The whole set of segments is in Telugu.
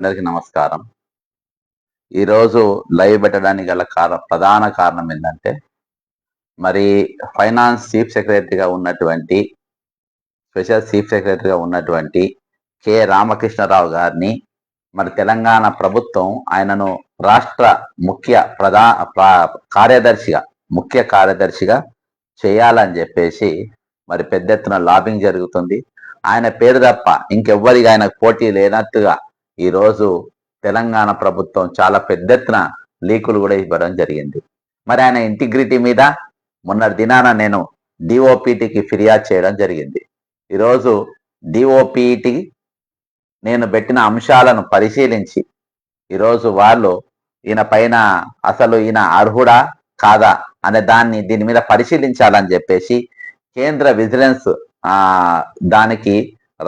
అందరికి నమస్కారం. ఈరోజు లైవ్ పెట్టడానికి గల ప్రధాన కారణం ఏంటంటే, మరి ఫైనాన్స్ చీఫ్ సెక్రటరీగా ఉన్నటువంటి, స్పెషల్ చీఫ్ సెక్రటరీగా ఉన్నటువంటి కె. రామకృష్ణరావు గారిని మరి తెలంగాణ ప్రభుత్వం ఆయనను రాష్ట్ర ముఖ్య కార్యదర్శిగా చేయాలని చెప్పేసి మరి పెద్ద ఎత్తున లాబింగ్ జరుగుతుంది. ఆయన పేరు తప్ప ఇంకెవ్వరికి ఆయనకు పోటీ లేనట్టుగా ఈరోజు తెలంగాణ ప్రభుత్వం చాలా పెద్ద ఎత్తున లీకులు కూడా ఇవ్వడం జరిగింది. మరి ఆయన ఇంటిగ్రిటీ మీద మొన్నటి దినాన నేను డిఓపిటికి ఫిర్యాదు చేయడం జరిగింది. ఈరోజు డిఓపిటి నేను పెట్టిన అంశాలను పరిశీలించి ఈరోజు వాళ్ళు ఈయన పైన అసలు ఈయన అర్హుడా కాదా అనే దీని మీద పరిశీలించాలని చెప్పేసి కేంద్ర విజిలెన్స్ దానికి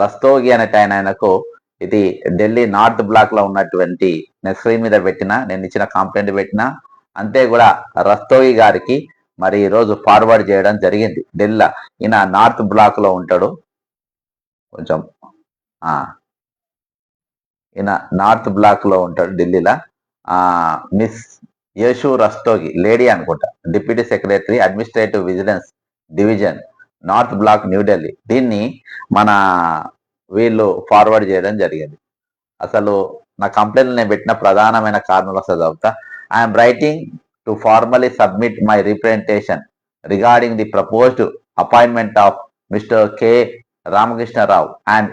రస్తోగి అనేట ఆయనకు ఇది ఢిల్లీ నార్త్ బ్లాక్ లో ఉన్నటువంటి నెస్రీ మీద నేను ఇచ్చిన కంప్లైంట్ పెట్టినా అంతే కూడా రస్తోగి గారికి మరి ఈరోజు ఫార్వర్డ్ చేయడం జరిగింది. ఢిల్లీ ఈయన నార్త్ బ్లాక్ లో ఉంటాడు, కొంచెం ఈయన నార్త్ బ్లాక్ లో ఉంటాడు ఢిల్లీలో. మిస్ యేషు రస్తోగి లేడీ అనుకుంటా, deputy secretary administrative vigilance division north block New Delhi. దీన్ని మన వీళ్ళు ఫార్వర్డ్ చేయడం జరిగింది. అసలు నా కంప్లైంట్ నేను పెట్టిన ప్రధానమైన కారణాలు అసలు చదువుతా. I'm writing to formally submit my representation regarding the proposed appointment of mister K. Ramakrishna Rao and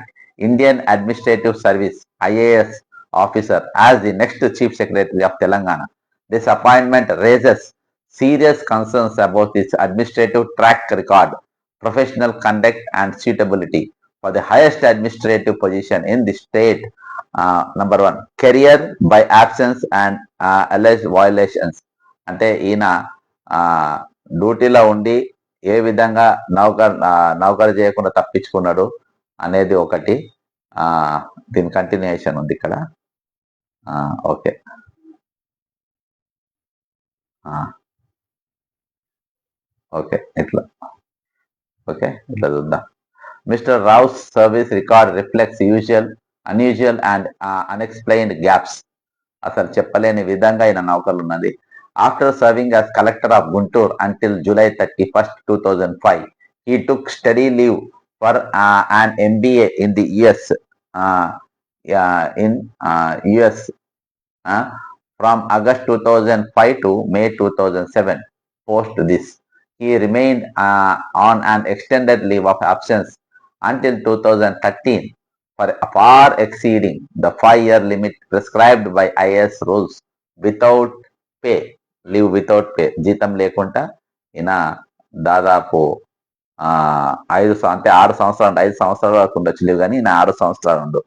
Indian administrative service IAS officer as the next Chief Secretary of Telangana. This appointment raises serious concerns about his administrative track record, professional conduct and suitability for the highest administrative position in the state. Number 1, career by absence and alleged violations. అంటే ఈయన డ్యూటీలో ఉండి ఏ విధంగా నౌకరు చేయకుండా తప్పించుకున్నాడు అనేది ఒకటి. దీని కంటిన్యూషన్ ఉంది ఇక్కడ. ఓకే ఓకే ఇట్లా చూద్దాం. Mister Rao's service record reflects unusual and unexplained gaps. అసలు చెప్పలేని విధంగా ఈయన నౌకర్లు ఉన్నది. After serving as collector of Guntur until July 31, 2005, he took steady leave for an MBA in the US. From August 2005 to May 2007. Post this, he remained on an extended leave of absence until 2013 for far exceeding the 5-year limit prescribed by IAS rules without pay. Leave without pay, జీతం లేకుండా ఈయన దాదాపు 6 సంవత్సరాల వరకు ఉండొచ్చు లీవ్, కానీ ఈయన 6 సంవత్సరాలు ఉండు.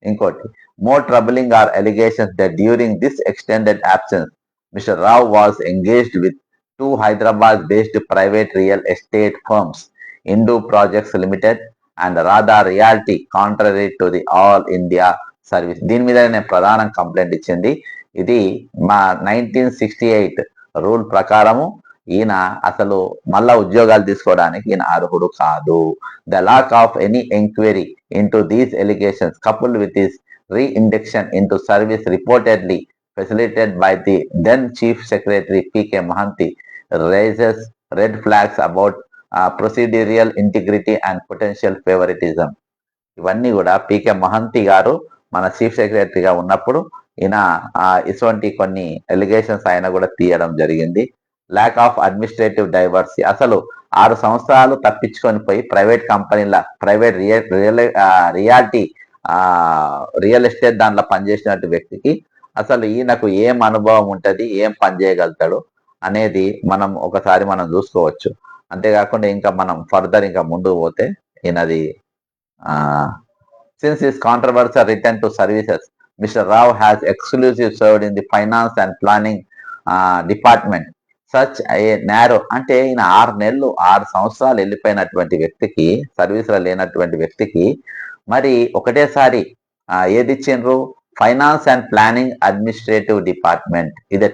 ఇంకోటి, more troubling are allegations that during this extended absence Mister Rao was engaged with 2 Hyderabad based private real estate firms, Indu projects limited and Radha reality, contrary to the all India service. దీని మీద నేను ప్రధాన కంప్లైంట్ ఇచ్చింది. ఇది మా 1968 రూల్ ప్రకారము ఈయన అసలు మళ్ళా ఉద్యోగాలు తీసుకోవడానికి ఈయన అర్హుడు కాదు. The lack of any enquiry into these allegations coupled with his reinduction into service reportedly facilitated by the then Chief Secretary P.K. Mohanty raises red flags about procedural integrity and potential favoritism. ఇవన్నీ కూడా P.K. Mohanty గారు మన చీఫ్ సెక్రటరీగా ఉన్నప్పుడు ఈయన ఇటువంటి కొన్ని ఎలిగేషన్స్ ఆయన కూడా తీయడం జరిగింది. Lack of administrative diversity. అసలు 6 సంవత్సరాలు తప్పించుకొని పోయి ప్రైవేట్ కంపెనీల ప్రైవేట్ రియల్ ఎస్టేట్ దాంట్లో పనిచేసినటువంటి వ్యక్తికి అసలు ఈయనకు ఏం అనుభవం ఉంటుంది, ఏం పని చేయగలుగుతాడు అనేది మనం చూసుకోవచ్చు. అంతేకాకుండా ఇంకా మనం ఫర్దర్ ఇంకా ముందుకు పోతే ఈయనది since his controversial return to services, Mr. Rao has exclusively served in the finance and planning department. Such a narrow, అంటే ఈయన 6 సంవత్సరాలు వెళ్ళిపోయినటువంటి వ్యక్తికి, సర్వీసులో లేనటువంటి వ్యక్తికి మరి ఒకటేసారి ఏది ఇచ్చిండ్రు, finance and planning administrative department. ఇది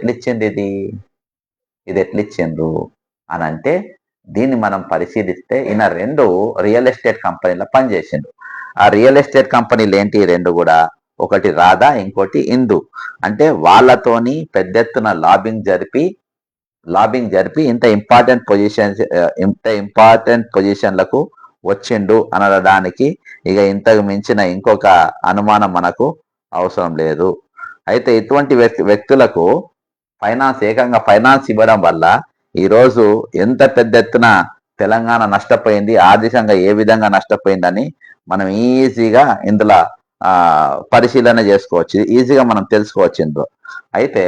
ఎట్లిచ్చిండ్రు అని అంటే దీన్ని మనం పరిశీలిస్తే ఈయన 2 రియల్ ఎస్టేట్ కంపెనీలో పనిచేసిండ్రు. ఆ రియల్ ఎస్టేట్ కంపెనీలు ఏంటి 2 కూడా, ఒకటి రాధా, ఇంకోటి ఇందు. అంటే వాళ్ళతోని పెద్ద ఎత్తున లాబింగ్ జరిపి ఇంత ఇంపార్టెంట్ పొజిషన్లకు వచ్చిండు అనడానికి ఇక ఇంతకు మించిన ఇంకొక అనుమానం మనకు అవసరం లేదు. అయితే ఇటువంటి వ్యక్తులకు ఏకంగా ఫైనాన్స్ ఇవ్వడం వల్ల ఈరోజు ఎంత పెద్ద ఎత్తున తెలంగాణ నష్టపోయింది, ఆర్థికంగా ఏ విధంగా నష్టపోయిందని మనం ఈజీగా ఇందులో పరిశీలన చేసుకోవచ్చు, ఈజీగా మనం తెలుసుకోవచ్చు ఇందులో. అయితే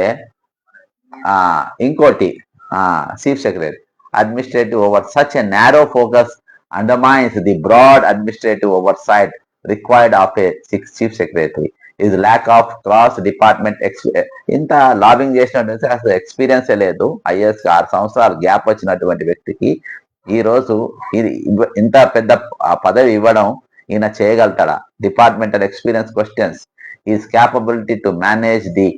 ఇంకోటి chief secretary administrative over such a narrow focus undermines the broad administrative oversight required of a chief secretary ఇది ల్యాక్ ఆఫ్ క్రాస్ డిపార్ట్మెంట్ ఇంత లాబింగ్ చేసినట్టు అసలు ఎక్స్పీరియన్సే లేదు. ఐఏఎస్ 6 సంవత్సరాలు గ్యాప్ వచ్చినటువంటి వ్యక్తికి ఈ రోజు ఇది ఇంత పెద్ద పదవి ఇవ్వడం ఈయన చేయగలుగుతాడా? Departmental experience questions is capability to manage the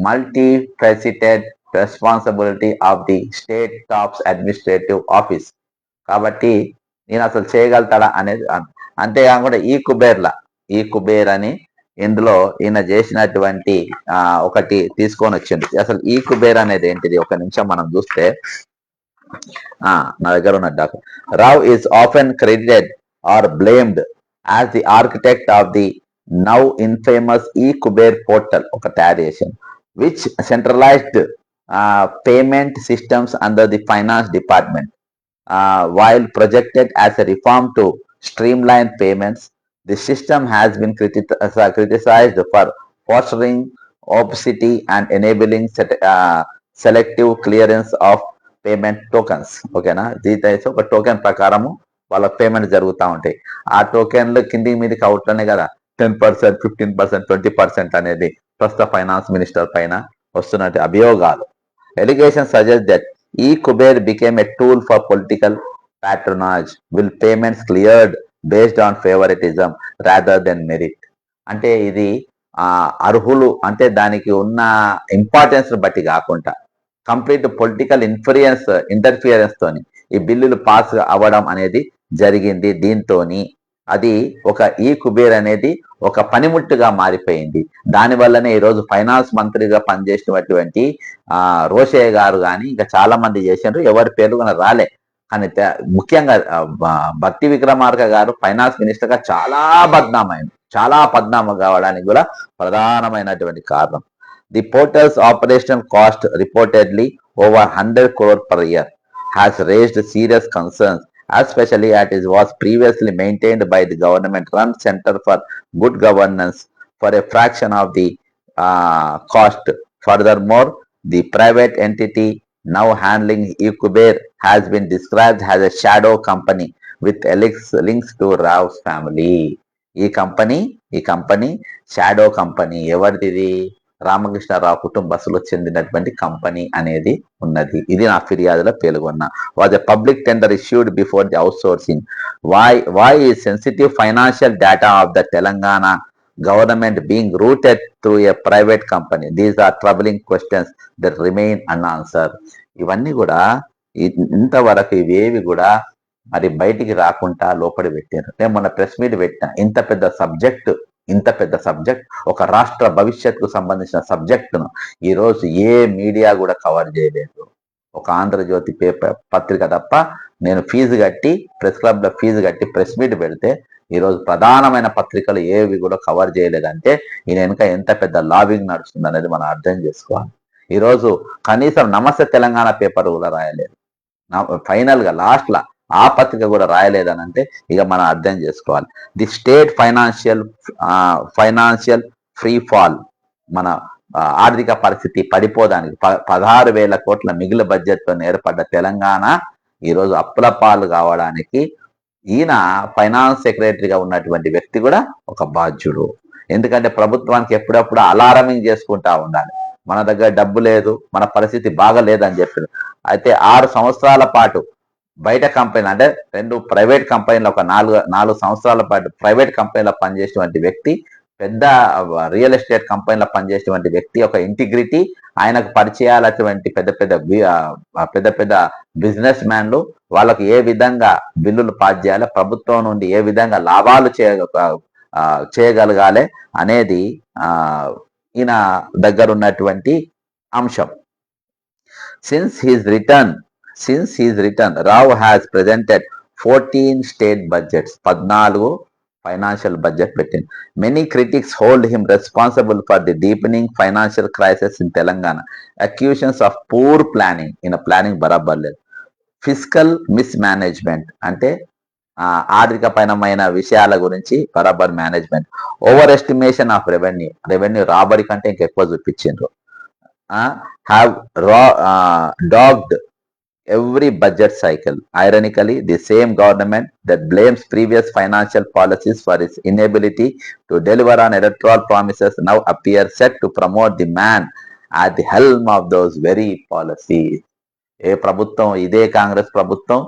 multi faceted responsibility of the state tops administrative office. కాబట్టి నేను అసలు చేయగలుగుతాడా అనేది. అంతేకాకుండా ఈ కుబేర్ అని ఇందులో ఈయన చేసినటువంటి ఒకటి తీసుకొని వచ్చింది. అసలు ఈ కుబేర్ అనేది ఏంటిది ఒక నిమిషం మనం చూస్తే నా దగ్గర ఉన్న doctor Rao is often credited or blamed as the architect of the now infamous ఈ కుబేర్ పోర్టల్ ఒక తయారు చేసింది, which centralized payment systems under the finance department. While projected as a reform to streamline payments, the system has been criticized for fostering opacity and enabling selective clearance of payment tokens. ఓకేనా, దీంతో ఒక టోకెన్ ప్రకారము వాళ్ళ పేమెంట్ జరుగుతూ ఉంటాయి. ఆ టోకెన్లు కింది మీదకి అవుట్లోనే కదా 10%, 15%, 20% అనేది ప్రస్తుత ఫైనాన్స్ మినిస్టర్ పైన వస్తున్నట్టు అభియోగాలు. Allegations suggest that e-Kuber became a tool for political patronage, with payments cleared based on favoritism rather than merit. అంటే ఇది అర్హులు అంటే దానికి ఉన్న ఇంపార్టెన్స్ బట్టి కాకుండా కంప్లీట్ పొలిటికల్ ఇంటర్ఫియరెన్స్ తోని ఈ బిల్లులు పాస్ అవ్వడం అనేది జరిగింది. దీంతోని అది ఒక ఈ కుబేర్ అనేది ఒక పనిముట్టుగా మారిపోయింది. దానివల్లనే ఈరోజు ఫైనాన్స్ మంత్రిగా పనిచేసినటువంటి రోషయ్య గారు కానీ ఇంకా చాలా మంది చేసినారు, ఎవరి పేర్లు కూడా రాలే. కానీ ముఖ్యంగా భక్తి విక్రమార్క గారు ఫైనాన్స్ మినిస్టర్ గా చాలా బద్నామం కావడానికి కూడా ప్రధానమైనటువంటి కారణం. The portals operational cost reportedly over 100 crore per year has raised serious concerns, especially as it was previously maintained by the government-run Center for Good Governance for a fraction of the cost. Furthermore, the private entity now handling e-Kuber has been described as a shadow company with links to Rav's family. ఈ కంపెనీ షాడో కంపెనీ ఎవరిది? రామకృష్ణరావు కుటుంబస్తులకు చెందినటువంటి కంపెనీ అనేది ఉన్నది. ఇది నా ఫిర్యాదులో పేర్కొన్న. Was a public tender issued before the outsourcing. Why ఈ sensitive financial data of the Telangana government being routed through a private company? These are troubling questions that remain unanswered. ఇవన్నీ కూడా ఇంతవరకు ఇవేవి కూడా మరి బయటికి రాకుండా లోపడి పెట్టారు. నేను మొన్న ప్రెస్ మీట్ పెట్టిన. ఇంత పెద్ద సబ్జెక్ట్ ఒక రాష్ట్ర భవిష్యత్తుకు సంబంధించిన సబ్జెక్టును ఈరోజు ఏ మీడియా కూడా కవర్ చేయలేదు. ఒక ఆంధ్రజ్యోతి పత్రిక తప్ప. నేను ప్రెస్ క్లబ్ లో ఫీజు కట్టి ప్రెస్ మీట్ పెడితే ఈరోజు ప్రధానమైన పత్రికలు ఏవి కూడా కవర్ చేయలేదంటే ఈయన వెనుక ఎంత పెద్ద లాబింగ్ నడుస్తుంది అనేది మనం అర్థం చేసుకోవాలి. ఈరోజు కనీసం నమస్తే తెలంగాణ పేపర్ కూడా రాయలేదు. ఫైనల్ గా లాస్ట్ లా ఆ పత్రిక కూడా రాయలేదని అంటే ఇక మనం అర్థం చేసుకోవాలి. The state financial free fall, మన ఆర్థిక పరిస్థితి పడిపోదానికి 16,000 కోట్ల మిగిలిన బడ్జెట్తో ఏర్పడ్డ తెలంగాణ ఈరోజు అప్పుల పాలు కావడానికి ఈయన ఫైనాన్స్ సెక్రటరీగా ఉన్నటువంటి వ్యక్తి కూడా ఒక బాధ్యుడు. ఎందుకంటే ప్రభుత్వానికి ఎప్పుడప్పుడు అలారమింగ్ చేసుకుంటా ఉండాలి, మన దగ్గర డబ్బు లేదు, మన పరిస్థితి బాగలేదని చెప్పి. అయితే 6 సంవత్సరాల పాటు బయట కంపెనీ అంటే 2 ప్రైవేట్ కంపెనీలు ఒక 4 సంవత్సరాల పాటు ప్రైవేట్ కంపెనీలో పనిచేసేటువంటి వ్యక్తి, పెద్ద రియల్ ఎస్టేట్ కంపెనీలో పనిచేసేటువంటి వ్యక్తి, ఒక ఇంటిగ్రిటీ, ఆయనకు పరిచయాలటువంటి పెద్ద పెద్ద బిజినెస్ మ్యాన్లు, వాళ్ళకు ఏ విధంగా బిల్లులు పాస్ చేయాలి, ప్రభుత్వం నుండి ఏ విధంగా లాభాలు చేయగలగాలి అనేది ఈయన దగ్గర ఉన్నటువంటి అంశం. Since his return, Rao has presented 14 state budgets, 14 financial budget పెట్టింది. Many critics hold him responsible for the deepening financial crisis in Telangana. Accusations of poor planning, planning బరాబర్ లేదు. ఫిజికల్ మిస్మేనేజ్మెంట్ అంటే ఆర్థికపరమైన విషయాల గురించి బరాబర్ management. Over estimation of revenue రాబడి కంటే ఇంకెక్కువ చూపించిండ్రు. have dogged every budget cycle. Ironically, the same government that blames previous financial policies for its inability to deliver on electoral promises now appears set to promote the man at the helm of those very policies. ఏ ప్రభుత్వం, ఇదే కాంగ్రెస్ ప్రభుత్వం.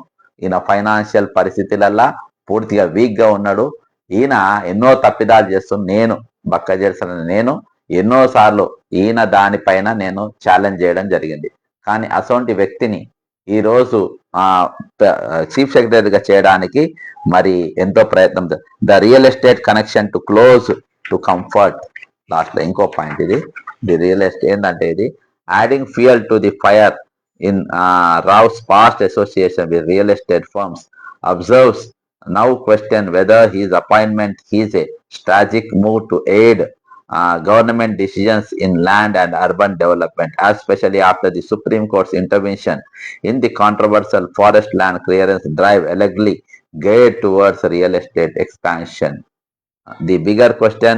ఈయన ఫైనాన్షియల్ పరిస్థితులల్లా పూర్తిగా వీక్గా ఉన్నాడు. ఈయన ఎన్నో తప్పిదాలు చేస్తూ బక్క చేసిన నేను ఎన్నోసార్లు ఈయన దానిపైన నేను ఛాలెంజ్ చేయడం జరిగింది. కానీ అసొంటి వ్యక్తిని ఈరోజు చీఫ్ సెక్రటరీగా చేయడానికి మరి ఎంతో ప్రయత్నం. The real estate connection to close to comfort. లాస్ట్లో ఇంకో పాయింట్ ఇది. ది రియల్ ఎస్టేట్ ఏంటంటే ఇది adding fuel to the fire in Rao's past association with real estate firms. Observes now question whether his appointment is a strategic move to aid government decisions in land and urban development, especially after the Supreme Court's intervention in the controversial forest land clearance drive allegedly geared towards real estate expansion. The bigger question,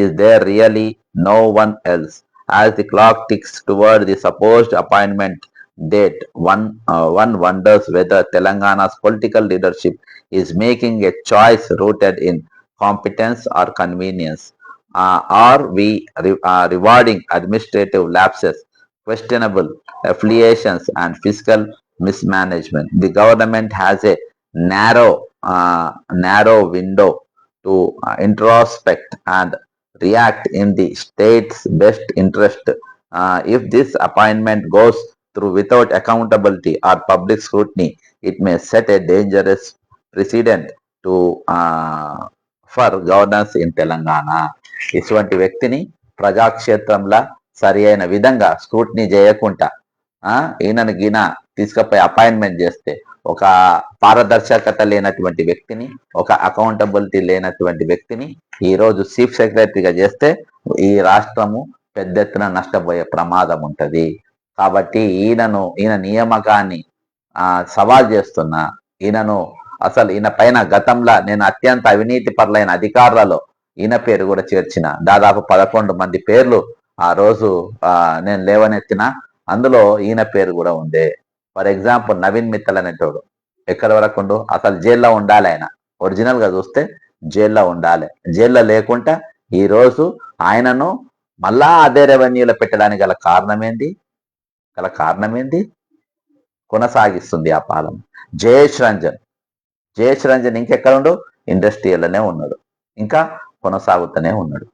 is there really no one else? As the clock ticks toward the supposed appointment date, one wonders whether Telangana's political leadership is making a choice rooted in competence or convenience. Are we rewarding administrative lapses, questionable affiliations, and fiscal mismanagement? The government has a narrow window to introspect and react in the state's best interest. If this appointment goes through without accountability or public scrutiny, it may set a dangerous precedent to for governance in Telangana. ఇటువంటి వ్యక్తిని ప్రజాక్షేత్రంలో సరి అయిన విధంగా స్క్రూటినీ చేయకుండా ఈయనను గిన తీసుకుపోయి అపాయింట్మెంట్ చేస్తే ఒక పారదర్శకత లేనటువంటి వ్యక్తిని, ఒక అకౌంటబిలిటీ లేనటువంటి వ్యక్తిని ఈరోజు చీఫ్ సెక్రటరీగా చేస్తే ఈ రాష్ట్రము పెద్ద ఎత్తున నష్టపోయే ప్రమాదం ఉంటుంది. కాబట్టి ఈయన నియామకాన్ని సవాల్ చేస్తున్నా. ఈయన పైన గతంలో నేను అత్యంత అవినీతి పరులైన అధికారులలో ఈయన పేరు కూడా చేర్చిన. దాదాపు 11 మంది పేర్లు ఆ రోజు నేను లేవనెత్తిన. అందులో ఈయన పేరు కూడా ఉంది. ఫర్ ఎగ్జాంపుల్ నవీన్ మిత్తల్ అనేటోడు ఎక్కడి వరకు ఉండు, అసలు జైల్లో ఉండాలి. ఆయన ఒరిజినల్ గా చూస్తే జైల్లో ఉండాలి. జైల్లో లేకుండా ఈరోజు ఆయనను మళ్ళా అదే రెవెన్యూలో పెట్టడానికి గల కారణం ఏంది? కొనసాగిస్తుంది ఆ పాలన. జయేష్ రంజన్ ఇంకెక్కడుండు? ఇండస్ట్రియల్లోనే ఉన్నాడు, ఇంకా కొనసాగుతూనే ఉన్నాడు.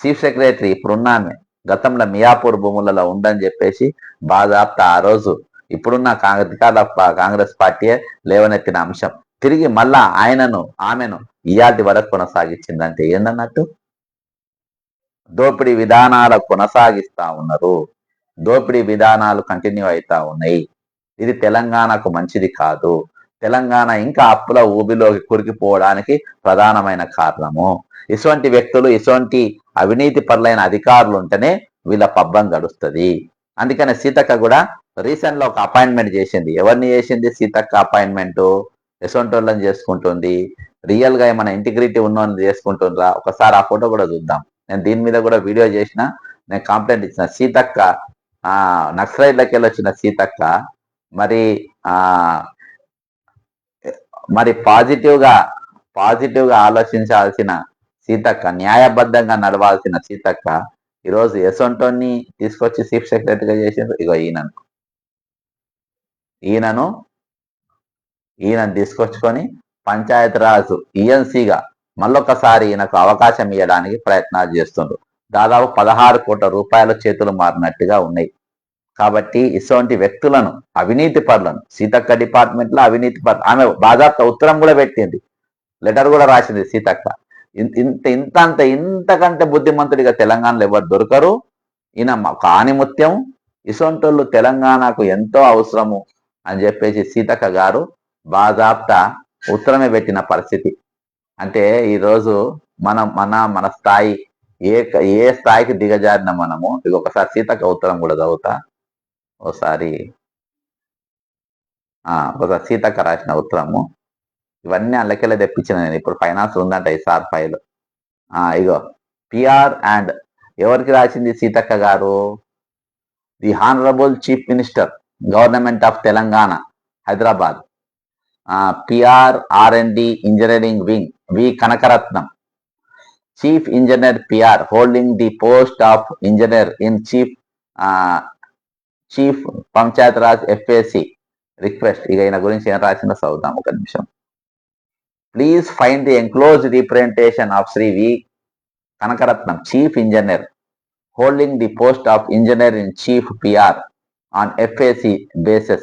చీఫ్ సెక్రటరీ ఇప్పుడున్నామే గతంలో మియాపూర్ భూములలో ఉందని చెప్పేసి బాధాప్త ఆ రోజు ఇప్పుడున్న కాంగ్రెస్ పార్టీయే లేవనెత్తిన అంశం తిరిగి మళ్ళా ఆమెను ఇయాటి వరకు కొనసాగించిందంటే ఏందన్నట్టు? దోపిడీ విధానాలు కొనసాగిస్తా ఉన్నారు. దోపిడీ విధానాలు కంటిన్యూ అవుతా ఉన్నాయి. ఇది తెలంగాణకు మంచిది కాదు. తెలంగాణ ఇంకా అప్పుల ఊబిలోకి కురికిపోవడానికి ప్రధానమైన కారణము. ఇటువంటి వ్యక్తులు, ఇటువంటి అవినీతి పరులైన అధికారులు ఉంటేనే వీళ్ళ పబ్బం గడుస్తుంది. అందుకనే సీతక్క కూడా రీసెంట్ లో ఒక అపాయింట్మెంట్ చేసింది. ఎవరిని చేసింది? సీతక్క అపాయింట్మెంట్ ఎసొంటోళ్ళని చేసుకుంటుంది. రియల్ గా ఏమైనా ఇంటిగ్రిటీ ఉన్నోళ్ళని చేసుకుంటుండ్రా? ఒకసారి ఆ ఫోటో కూడా చూద్దాం. నేను దీని మీద కూడా వీడియో చేసిన, నేను కంప్లైంట్ ఇచ్చిన. సీతక్క నక్సలైట్లకి వెళ్ళి వచ్చిన సీతక్క మరి పాజిటివ్ గా ఆలోచించాల్సిన సీతక్క, న్యాయబద్ధంగా నడవాల్సిన సీతక్క ఈరోజు ఎసొంటోని తీసుకొచ్చి చీఫ్ సెక్రటరీగా చేసిండ్రు. ఇగో ఈయనను తీసుకొచ్చుకొని పంచాయతీరాజ్ ఈఎన్సీగా మళ్ళొకసారి ఈయనకు అవకాశం ఇవ్వడానికి ప్రయత్నాలు చేస్తుండ్రు. దాదాపు 16 కోట్ల రూపాయల చేతులు మారినట్టుగా ఉన్నాయి. కాబట్టి ఇటువంటి వ్యక్తులను, అవినీతి పరులను, సీతక్క డిపార్ట్మెంట్ లో అవినీతి పరులు, ఆమె బాధాప్త ఉత్తరం కూడా పెట్టింది, లెటర్ కూడా రాసింది సీతక్క. ఇంతకంటే బుద్ధిమంతుడిగా తెలంగాణలో ఎవరు దొరకరు. ఈయన కానిముత్యం. ఇసొంటోళ్ళు తెలంగాణకు ఎంతో అవసరము అని చెప్పేసి సీతక్క గారు బాజాప్తా ఉత్తరమే పెట్టిన పరిస్థితి. అంటే ఈరోజు మన స్థాయి ఏ స్థాయికి దిగజారిన మనము. ఇది ఒకసారి సీతక్క ఉత్తరం కూడా చదువుతా. ఒకసారి సీతక్క రాసిన ఉత్తరము. ఇవన్నీ అల్లకెళ్ళ తెప్పించిన నేను. ఇప్పుడు ఫైనాన్స్ ఉందంట ఈసారి ఫైల్. ఇగో పిఆర్ అండ్ ఎవరికి రాసింది Seethakka garu? The honourable chief minister government of Telangana Hyderabad, PR R and D engineering wing, V Kanakaratnam, chief engineer PR holding the post of engineer in chief panchayat raj FAC request. ఇక ఈయన గురించి ఏం రాసిందో చదువుదాం ఒక నిమిషం. Please find the enclosed representation of Shri V Kanakaratnam, chief engineer holding the post of engineer in chief PR on FAC basis,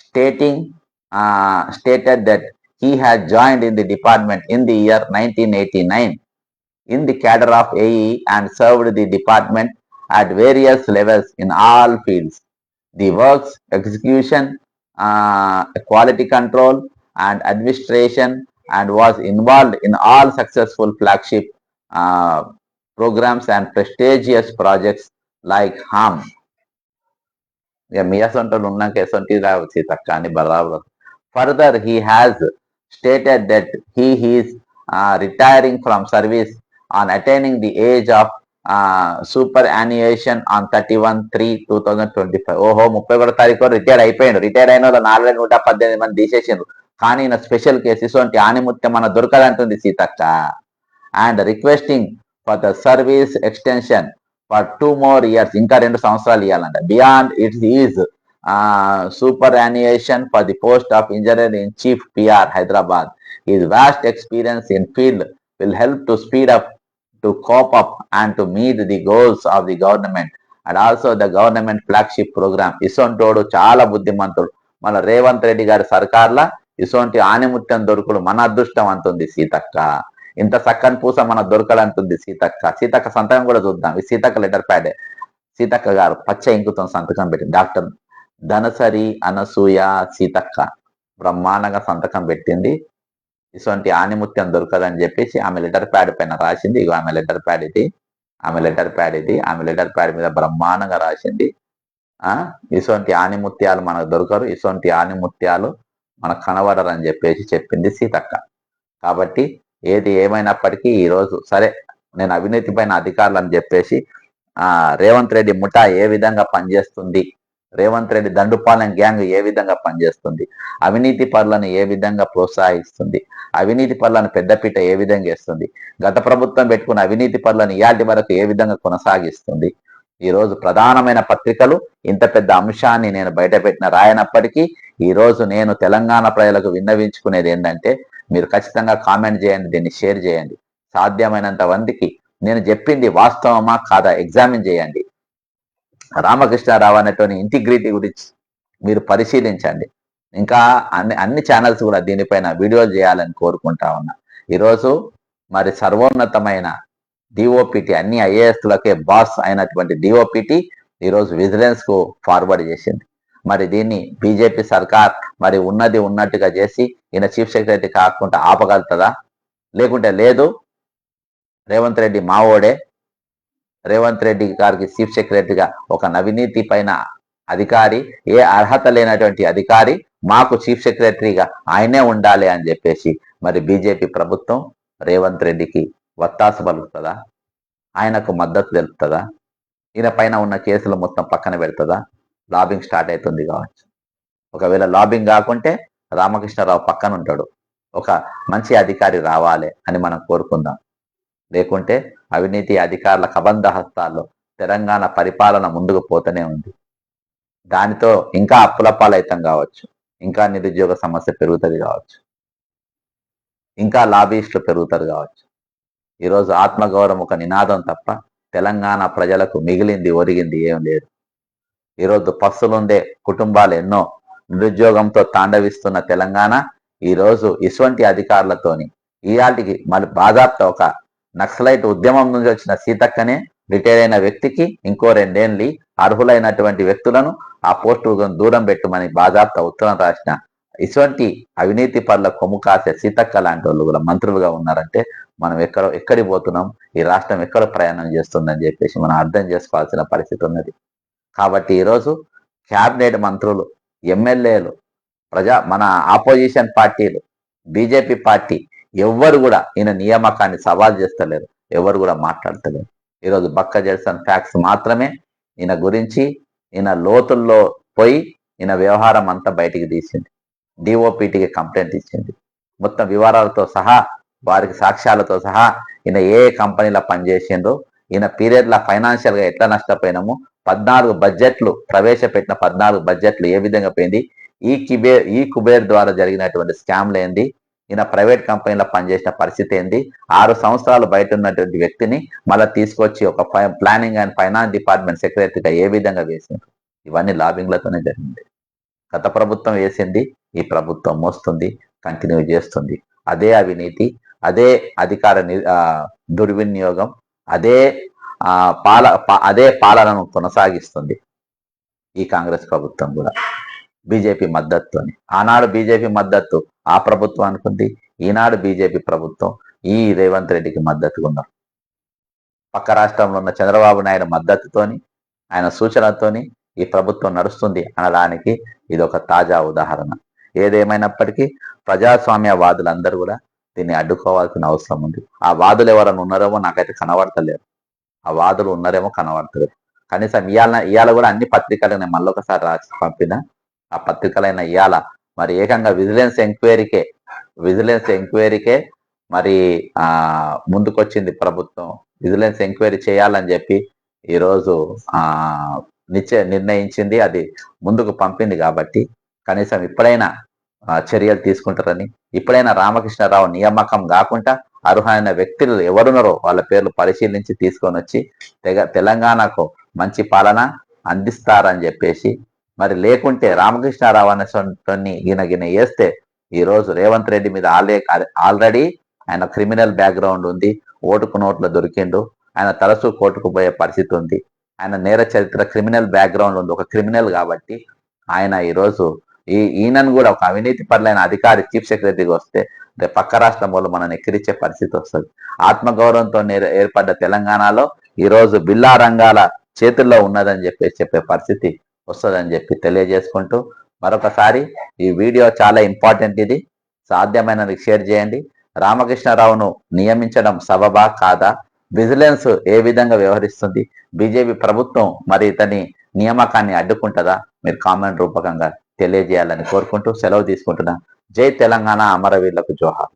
stated that he had joined in the department in the year 1989 in the cadre of AE and served the department at various levels in all fields, the works execution, quality control and administration, and was involved in all successful flagship programs and prestigious projects like HAM. Further, he has stated that he is retiring from service on attaining the age of superannuation on 31/3/2025. ఓహో 31వ తారీఖు రిటైర్ అయిపోయాడు. రిటైర్ అయిన వాళ్ళు 418 మంది తీసేసిండ్రు. కానీ ఈయన స్పెషల్ కేసు ఇటువంటి ఆనిముత్యం మన దొరకదంటుంది Seethakka. And requesting for the service extension for 2 more years, ఇంకా 2 సంవత్సరాలు ఇవ్వాలంట. Beyond it is superannuation for the post of engineer in chief PR Hyderabad. His vast experience in field will help to speed up, to cope up and to meet the goals of the government and also the government flagship program. ఇసొంటోడు చాలా బుద్ధిమంతుడు. మన రేవంత్ రెడ్డి గారి సర్కార్ల ఇసొంటి ఆనిముత్యం దొరుకుడు మన అదృష్టం అంటుంది సీతక్క. ఇంత చక్కని పూస మన దొరకడంటుంది సీతక్క. సీతక్క సంతకం కూడా చూద్దాం. ఈ సీతక్క లెటర్ ప్యాడే. సీతక్క గారు పచ్చ ఇంకుతో సంతకం పెట్టింది. డాక్టర్ ధనసరి అనసూయ సీతక్క బ్రహ్మాండంగా సంతకం పెట్టింది. ఇటువంటి ఆనిముత్యం దొరకదని చెప్పేసి ఆమె లెటర్ ప్యాడ్ పైన రాసింది. ఇగో ఆమె లెటర్ ప్యాడ్ ఇది, ఆమె లెటర్ ప్యాడ్ ఇది. ఆమె లెటర్ ప్యాడ్ మీద బ్రహ్మాండంగా రాసింది. ఇటువంటి ఆనిముత్యాలు మనకు దొరకరు, ఇటువంటి ఆనిముత్యాలు మనకు కనబడరు అని చెప్పేసి చెప్పింది సీతక్క. కాబట్టి ఏది ఏమైనప్పటికీ ఈరోజు సరే, నేను అవినీతి పైన అధికారులు అని చెప్పేసి రేవంత్ రెడ్డి ముఠా ఏ విధంగా పనిచేస్తుంది, రేవంత్ రెడ్డి దండుపాలెం గ్యాంగ్ ఏ విధంగా పనిచేస్తుంది, అవినీతి పరులను ఏ విధంగా ప్రోత్సహిస్తుంది, అవినీతి పరులను పెద్దపీట ఏ విధంగా వేస్తుంది, గత ప్రభుత్వం పెట్టుకున్న అవినీతి పరులను ఇయాటి వరకు ఏ విధంగా కొనసాగిస్తుంది. ఈరోజు ప్రధానమైన పత్రికలు ఇంత పెద్ద అంశాన్ని నేను బయటపెట్టిన రాయనప్పటికీ ఈరోజు నేను తెలంగాణ ప్రజలకు విన్నవించుకునేది ఏంటంటే, మీరు ఖచ్చితంగా కామెంట్ చేయండి, దీన్ని షేర్ చేయండి. సాధ్యమైనంత మందికి నేను చెప్పింది వాస్తవమా కాదా ఎగ్జామిన్ చేయండి. రామకృష్ణారావు అనేటువంటి ఇంటిగ్రిటీ గురించి మీరు పరిశీలించండి. ఇంకా అన్ని ఛానల్స్ కూడా దీనిపైన వీడియోలు చేయాలని కోరుకుంటా ఉన్నా. ఈరోజు మరి సర్వోన్నతమైన డిఓపిటి, అన్ని ఐఏఎస్లకే బాస్ అయినటువంటి డిఓపిటి ఈరోజు విజిలెన్స్ కు ఫార్వర్డ్ చేసింది. మరి దీన్ని బీజేపీ సర్కార్ మరి ఉన్నట్టుగా చేసి ఈయన చీఫ్ సెక్రటరీ కాకుండా ఆపగలుగుతుందా? లేకుంటే లేదు, రేవంత్ రెడ్డి మావోడే, రేవంత్ రెడ్డి గారికి చీఫ్ సెక్రటరీగా ఒక అవినీతి పైన అధికారి, ఏ అర్హత లేనటువంటి అధికారి మాకు చీఫ్ సెక్రటరీగా ఆయనే ఉండాలి అని చెప్పేసి మరి బీజేపీ ప్రభుత్వం రేవంత్ రెడ్డికి వత్తాసు పలుకుతుందా? ఆయనకు మద్దతు తెలుపుతుందా? ఈయన పైన ఉన్న కేసులు మొత్తం పక్కన పెడుతుందా? లాబింగ్ స్టార్ట్ అవుతుంది కావచ్చు. ఒకవేళ లాబింగ్ కాకుంటే రామకృష్ణారావు పక్కన ఉంటాడు. ఒక మంచి అధికారి రావాలి అని మనం కోరుకుందాం. లేకుంటే అవినీతి అధికారుల కబంధ హస్తాల్లో తెలంగాణ పరిపాలన ముందుకు పోతూనే ఉంది. దానితో ఇంకా అప్పులపాలైతం కావచ్చు, ఇంకా నిరుద్యోగ సమస్య పెరుగుతుంది కావచ్చు, ఇంకా లాబీస్టులు పెరుగుతారు కావచ్చు. ఈరోజు ఆత్మగౌరవం ఒక నినాదం తప్ప తెలంగాణ ప్రజలకు మిగిలింది ఒరిగింది ఏం లేదు. ఈరోజు పస్తులుండే కుటుంబాలు ఎన్నో, నిరుద్యోగంతో తాండవిస్తున్న తెలంగాణ ఈరోజు ఇటువంటి అధికారులతోని ఇయాటికి మళ్ళీ బాధాప్త ఒక నక్సలైట్ ఉద్యమం నుంచి వచ్చిన సీతక్కనే రిటైర్ అయిన వ్యక్తికి ఇంకో 2 ఏళ్ళు అర్హులైనటువంటి వ్యక్తులను ఆ పోస్టు దూరం పెట్టమని బాధాప్త ఉత్తరం రాసిన ఇటువంటి అవినీతి పరుల కొమ్ము కాసే సీతక్క లాంటి వాళ్ళు కూడా మంత్రులుగా ఉన్నారంటే మనం ఎక్కడికి పోతున్నాం, ఈ రాష్ట్రం ఎక్కడ ప్రయాణం చేస్తుందని చెప్పేసి మనం అర్థం చేసుకోవాల్సిన పరిస్థితి ఉన్నది. కాబట్టి ఈరోజు క్యాబినెట్ మంత్రులు, ఎమ్మెల్యేలు, మన ఆపోజిషన్ పార్టీలు, బీజేపీ పార్టీ ఎవ్వరు కూడా ఈయన నియామకాన్ని సవాల్ చేస్తలేరు, ఎవరు కూడా మాట్లాడతలేరు. ఈరోజు బక్క జడ్సన్ ఫ్యాక్స్ మాత్రమే ఈయన గురించి, ఈయన లోతుల్లో పోయి ఈయన వ్యవహారం అంతా బయటికి తీసింది. డిఓపిటికి కంప్లైంట్ ఇచ్చింది. మొత్తం వివరాలతో సహా, వారికి సాక్ష్యాలతో సహా ఈయన ఏ కంపెనీలో పనిచేసిండ్రో, ఈయన పీరియడ్ల ఫైనాన్షియల్ గా ఎట్లా నష్టపోయినాము, 14 బడ్జెట్లు ప్రవేశపెట్టిన 14 బడ్జెట్లు ఏ విధంగా పోయింది, ఈ కుబేర్ ద్వారా జరిగినటువంటి స్కామ్లు ఏంది, ఈయన ప్రైవేట్ కంపెనీలో పనిచేసిన పరిస్థితి ఏంది, 6 సంవత్సరాలు బయట ఉన్నటువంటి వ్యక్తిని మళ్ళీ తీసుకొచ్చి ఒక ప్లానింగ్ అండ్ ఫైనాన్స్ డిపార్ట్మెంట్ సెక్రటరీగా ఏ విధంగా వేసింది, ఇవన్నీ లాబింగ్లతోనే జరిగింది. గత ప్రభుత్వం వేసింది, ఈ ప్రభుత్వం మోస్తుంది, కంటిన్యూ చేస్తుంది. అదే అవినీతి, అదే అధికార దుర్వినియోగం, అదే పాలనను కొనసాగిస్తుంది ఈ కాంగ్రెస్ ప్రభుత్వం కూడా బీజేపీ మద్దతుతోని. ఆనాడు బీజేపీ మద్దతు ఆ ప్రభుత్వానికి ఉంది, ఈనాడు బీజేపీ ప్రభుత్వం ఈ రేవంత్ రెడ్డికి మద్దతుగా ఉన్నారు. పక్క రాష్ట్రంలో ఉన్న చంద్రబాబు నాయుడు మద్దతుతోని, ఆయన సూచనతోని ఈ ప్రభుత్వం నడుస్తుంది అనడానికి ఇది ఒక తాజా ఉదాహరణ. ఏదేమైనప్పటికీ ప్రజాస్వామ్యవాదులందరూ కూడా దీన్ని అడ్డుకోవాల్సిన అవసరం ఉంది. ఆ వాదులు ఎవరైనా ఉన్నారేమో నాకైతే కనబడతలేరు, ఆ వాదులు ఉన్నారేమో కనబడతలేరు. కనీసం ఇవాళ కూడా అన్ని పత్రికలు నేను మళ్ళొకసారి రాసి పంపిన, ఆ పత్రికలైన ఇవాళ మరి ఏకంగా విజిలెన్స్ ఎంక్వైరీకే మరి ముందుకొచ్చింది ప్రభుత్వం. విజిలెన్స్ ఎంక్వైరీ చేయాలని చెప్పి ఈరోజు నిర్ణయించింది, అది ముందుకు పంపింది. కాబట్టి కనీసం ఇప్పుడైనా చర్యలు తీసుకుంటారని, ఇప్పుడైనా రామకృష్ణారావు నియామకం కాకుండా అర్హులైన వ్యక్తులు ఎవరున్నారో వాళ్ళ పేర్లు పరిశీలించి తీసుకొని వచ్చి తెలంగాణకు మంచి పాలన అందిస్తారని చెప్పేసి, మరి లేకుంటే రామకృష్ణారావు అనే గిన వేస్తే ఈరోజు రేవంత్ రెడ్డి మీద ఆల్రెడీ ఆయన క్రిమినల్ బ్యాక్గ్రౌండ్ ఉంది, ఓటుకు నోట్లో దొరికిండు, ఆయన తరచూ కోర్టుకు పోయే పరిస్థితి ఉంది, ఆయన నేర చరిత్ర క్రిమినల్ బ్యాక్గ్రౌండ్ ఉంది, ఒక క్రిమినల్. కాబట్టి ఆయన ఈరోజు ఈయనను కూడా ఒక అవినీతి పరులైన అధికారి చీఫ్ సెక్రటరీగా వస్తే పక్క రాష్ట్రం వాళ్ళు మనం ఎక్కిరించే పరిస్థితి వస్తుంది. ఆత్మగౌరవంతో ఏర్పడ్డ తెలంగాణలో ఈరోజు బిల్లా రంగాల చేతుల్లో ఉన్నదని చెప్పే పరిస్థితి వస్తుందని చెప్పి తెలియజేసుకుంటూ మరొకసారి ఈ వీడియో చాలా ఇంపార్టెంట్, ఇది సాధ్యమైనది షేర్ చేయండి. రామకృష్ణారావును నియమించడం సబబా కాదా, విజిలెన్స్ ఏ విధంగా వ్యవహరిస్తుంది, బీజేపీ ప్రభుత్వం మరి ఇతని నియామకాన్ని అడ్డుకుంటుందా, మీరు కామెంట్ రూపకంగా తెలియజేయాలని కోరుకుంటూ సెలవు తీసుకుంటున్నా. జై తెలంగాణ, అమరవీరులకు జోహార్.